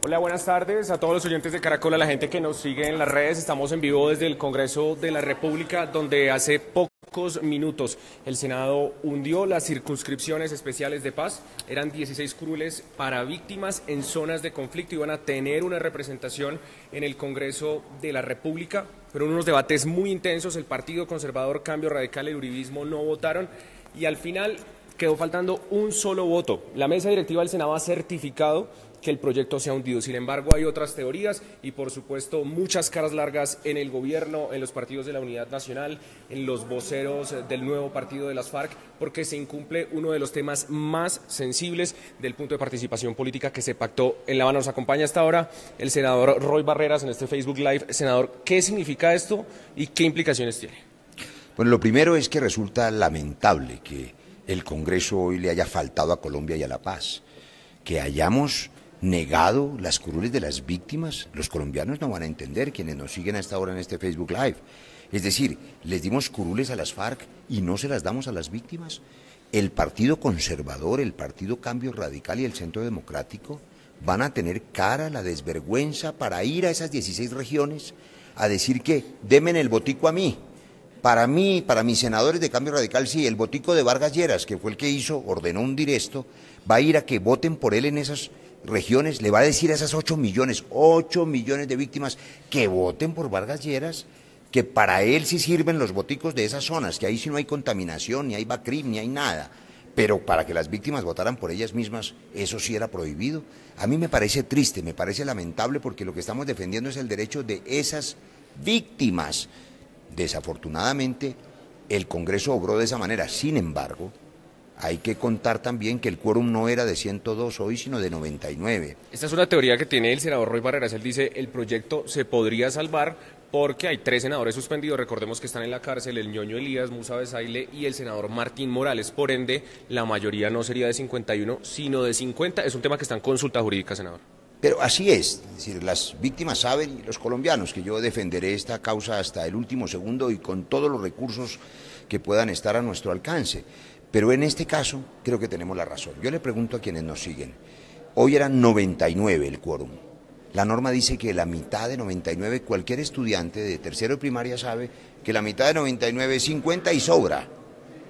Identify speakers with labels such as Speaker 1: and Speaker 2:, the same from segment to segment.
Speaker 1: Hola, buenas tardes a todos los oyentes de Caracol, a la gente que nos sigue en las redes. Estamos en vivo desde el Congreso de la República, donde hace pocos minutos el Senado hundió las circunscripciones especiales de paz. Eran 16 curules para víctimas en zonas de conflicto. Iban a tener una representación en el Congreso de la República. Fueron unos debates muy intensos. El Partido Conservador, Cambio Radical y el Uribismo no votaron. Y al final quedó faltando un solo voto. La mesa directiva del Senado ha certificado que el proyecto se ha hundido. Sin embargo, hay otras teorías y, por supuesto, muchas caras largas en el gobierno, en los partidos de la Unidad Nacional, en los voceros del nuevo partido de las FARC, porque se incumple uno de los temas más sensibles del punto de participación política que se pactó en La Habana. Nos acompaña hasta ahora el senador Roy Barreras en este Facebook Live. Senador, ¿qué significa esto y qué implicaciones tiene?
Speaker 2: Bueno, lo primero es que resulta lamentable que el Congreso hoy le haya faltado a Colombia y a la paz, que hayamos negado las curules de las víctimas. Los colombianos no van a entender, quienes nos siguen hasta ahora en este Facebook Live. Es decir, les dimos curules a las FARC y no se las damos a las víctimas. El Partido Conservador, el Partido Cambio Radical y el Centro Democrático van a tener cara la desvergüenza para ir a esas 16 regiones a decir que denme el botico a mí. Para mí, para mis senadores de Cambio Radical, sí, el botico de Vargas Lleras, que fue el que ordenó hundir esto, va a ir a que voten por él en esas regiones, le va a decir a esas 8 millones de víctimas que voten por Vargas Lleras, que para él sí sirven los boticos de esas zonas, que ahí sí no hay contaminación, ni hay BACRIM, ni hay nada, pero para que las víctimas votaran por ellas mismas, eso sí era prohibido. A mí me parece triste, me parece lamentable, porque lo que estamos defendiendo es el derecho de esas víctimas. Desafortunadamente, el Congreso obró de esa manera. Sin embargo, hay que contar también que el quórum no era de 102 hoy, sino de 99.
Speaker 1: Esta es una teoría que tiene el senador Roy Barreras. Él dice el proyecto se podría salvar porque hay 3 senadores suspendidos. Recordemos que están en la cárcel el ñoño Elías, Musa Besaile y el senador Martín Morales. Por ende, la mayoría no sería de 51, sino de 50. Es un tema que está en consulta jurídica, senador.
Speaker 2: Pero así es decir, las víctimas saben, y los colombianos, que yo defenderé esta causa hasta el último segundo y con todos los recursos que puedan estar a nuestro alcance. Pero en este caso creo que tenemos la razón. Yo le pregunto a quienes nos siguen, hoy eran 99 el quórum. La norma dice que la mitad de 99, cualquier estudiante de tercero de primaria sabe que la mitad de 99 es 50 y sobra,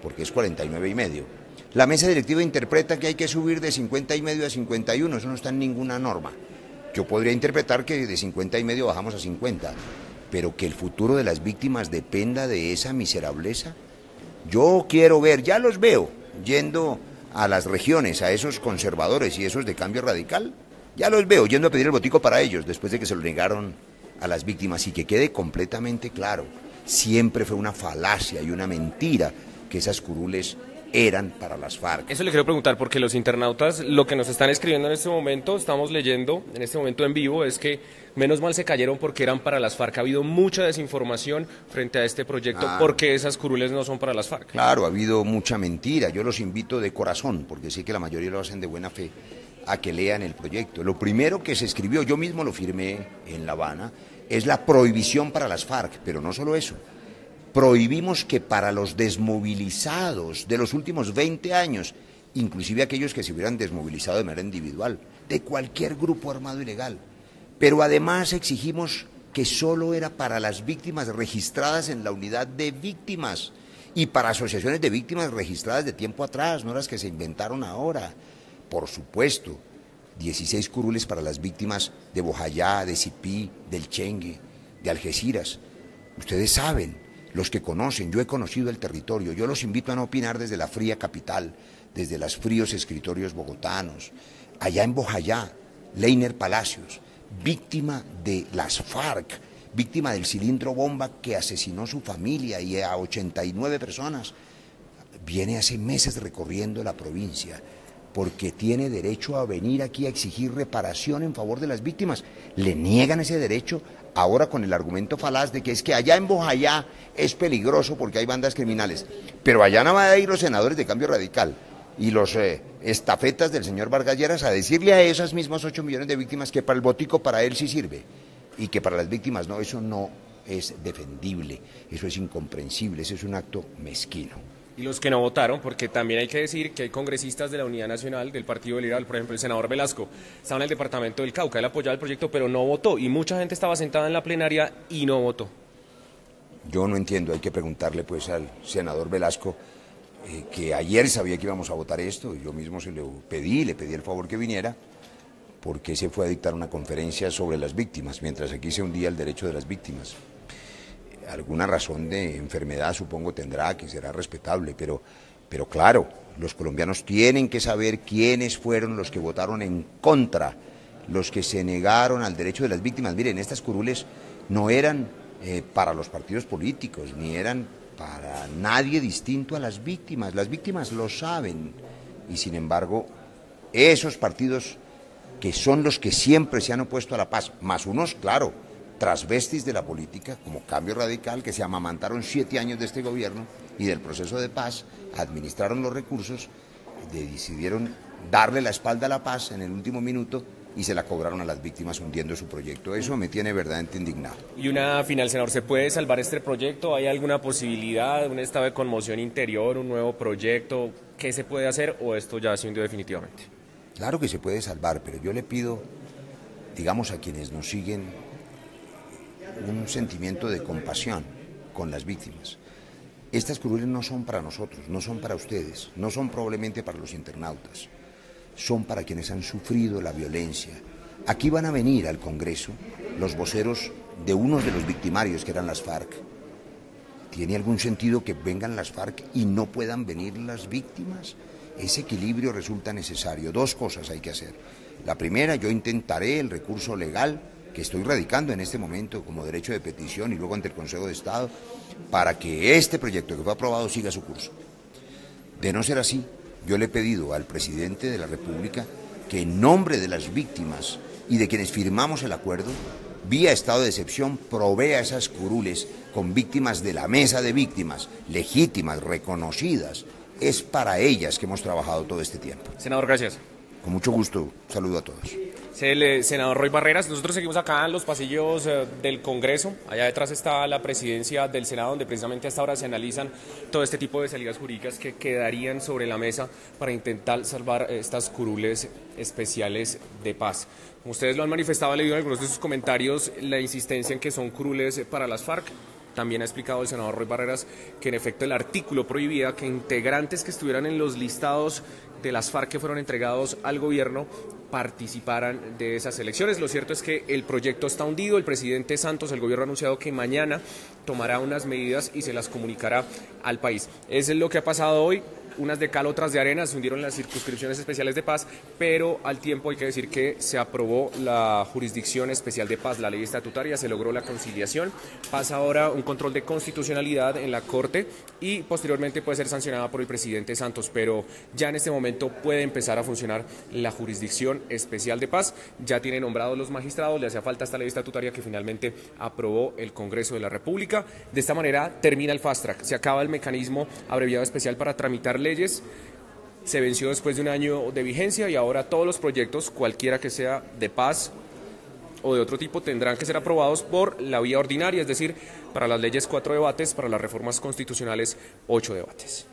Speaker 2: porque es 49 y medio. La mesa directiva interpreta que hay que subir de 50 y medio a 51, eso no está en ninguna norma. Yo podría interpretar que de 50 y medio bajamos a 50, pero que el futuro de las víctimas dependa de esa miserableza. Yo quiero ver, ya los veo, yendo a las regiones, a esos conservadores y esos de Cambio Radical, ya los veo yendo a pedir el botico para ellos, después de que se lo negaron a las víctimas. Y que quede completamente claro, siempre fue una falacia y una mentira que esas curules eran para las FARC.
Speaker 1: Eso le quiero preguntar, porque los internautas, lo que nos están escribiendo en este momento, estamos leyendo en este momento en vivo, es que menos mal se cayeron porque eran para las FARC. Ha habido mucha desinformación frente a este proyecto, porque esas curules no son para las FARC.
Speaker 2: Claro, ha habido mucha mentira. Yo los invito de corazón, porque sé que la mayoría lo hacen de buena fe, a que lean el proyecto. Lo primero que se escribió, yo mismo lo firmé en La Habana, es la prohibición para las FARC, pero no solo eso. Prohibimos que para los desmovilizados de los últimos 20 años, inclusive aquellos que se hubieran desmovilizado de manera individual, de cualquier grupo armado ilegal, pero además exigimos que solo era para las víctimas registradas en la unidad de víctimas y para asociaciones de víctimas registradas de tiempo atrás, no las que se inventaron ahora. Por supuesto, 16 curules para las víctimas de Bojayá, de Sipí, del Chengue, de Algeciras. Ustedes saben, los que conocen, yo he conocido el territorio, yo los invito a no opinar desde la fría capital, desde los fríos escritorios bogotanos. Allá en Bojayá, Leiner Palacios, víctima de las FARC, víctima del cilindro bomba que asesinó su familia y a 89 personas, viene hace meses recorriendo la provincia, porque tiene derecho a venir aquí a exigir reparación en favor de las víctimas. Le niegan ese derecho ahora con el argumento falaz de que es que allá en Bojayá es peligroso porque hay bandas criminales, pero allá no van a ir los senadores de Cambio Radical y los estafetas del señor Vargas Lleras a decirle a esas mismas 8 millones de víctimas que para el botico para él sí sirve y que para las víctimas no. Eso no es defendible, eso es incomprensible, eso es un acto mezquino.
Speaker 1: Y los que no votaron, porque también hay que decir que hay congresistas de la Unidad Nacional del Partido Liberal, por ejemplo el senador Velasco, estaba en el departamento del Cauca, él apoyaba el proyecto pero no votó, y mucha gente estaba sentada en la plenaria y no votó.
Speaker 2: Yo no entiendo, hay que preguntarle pues al senador Velasco, que ayer sabía que íbamos a votar esto, yo mismo le pedí el favor que viniera, porque se fue a dictar una conferencia sobre las víctimas, mientras aquí se hundía el derecho de las víctimas. Alguna razón de enfermedad supongo tendrá, que será respetable, pero claro, los colombianos tienen que saber quiénes fueron los que votaron en contra, los que se negaron al derecho de las víctimas. Miren, estas curules no eran para los partidos políticos, ni eran para nadie distinto a las víctimas lo saben, y sin embargo, esos partidos que son los que siempre se han opuesto a la paz, más unos, claro, transvestis de la política, como Cambio Radical, que se amamantaron 7 años de este gobierno y del proceso de paz, administraron los recursos, decidieron darle la espalda a la paz en el último minuto y se la cobraron a las víctimas hundiendo su proyecto. Eso me tiene verdaderamente indignado.
Speaker 1: Y una final, senador, ¿se puede salvar este proyecto? ¿Hay alguna posibilidad, un estado de conmoción interior, un nuevo proyecto? ¿Qué se puede hacer o esto ya se hundió definitivamente?
Speaker 2: Claro que se puede salvar, pero yo le pido, digamos, a quienes nos siguen, un sentimiento de compasión con las víctimas. Estas curules no son para nosotros, no son para ustedes, no son probablemente para los internautas, son para quienes han sufrido la violencia. Aquí van a venir al Congreso los voceros de unos de los victimarios que eran las FARC. ¿Tiene algún sentido que vengan las FARC y no puedan venir las víctimas? Ese equilibrio resulta necesario. 2 cosas hay que hacer. La primera, yo intentaré el recurso legal que estoy radicando en este momento como derecho de petición y luego ante el Consejo de Estado, para que este proyecto que fue aprobado siga su curso. De no ser así, yo le he pedido al presidente de la República que en nombre de las víctimas y de quienes firmamos el acuerdo, vía estado de excepción, provea esas curules con víctimas de la mesa de víctimas, legítimas, reconocidas. Es para ellas que hemos trabajado todo este tiempo.
Speaker 1: Senador, gracias.
Speaker 2: Con mucho gusto, saludo a todos.
Speaker 1: Senador Roy Barreras, nosotros seguimos acá en los pasillos del Congreso. Allá detrás está la presidencia del Senado, donde precisamente hasta ahora se analizan todo este tipo de salidas jurídicas que quedarían sobre la mesa para intentar salvar estas curules especiales de paz. Como ustedes lo han manifestado, he leído en algunos de sus comentarios la insistencia en que son curules para las FARC. También ha explicado el senador Roy Barreras que en efecto el artículo prohibía que integrantes que estuvieran en los listados de las FARC que fueron entregados al gobierno participaran de esas elecciones. Lo cierto es que el proyecto está hundido, el presidente Santos, el gobierno ha anunciado que mañana tomará unas medidas y se las comunicará al país. Eso es lo que ha pasado hoy. Unas de cal, otras de arena, se hundieron las circunscripciones especiales de paz, pero al tiempo hay que decir que se aprobó la jurisdicción especial de paz, la ley estatutaria, se logró la conciliación, pasa ahora un control de constitucionalidad en la Corte y posteriormente puede ser sancionada por el presidente Santos, pero ya en este momento puede empezar a funcionar la jurisdicción especial de paz, ya tiene nombrados los magistrados, le hacía falta esta ley estatutaria que finalmente aprobó el Congreso de la República. De esta manera termina el fast track, se acaba el mecanismo abreviado especial para tramitar leyes, se venció después de un año de vigencia y ahora todos los proyectos, cualquiera que sea de paz o de otro tipo, tendrán que ser aprobados por la vía ordinaria, es decir, para las leyes 4 debates, para las reformas constitucionales 8 debates.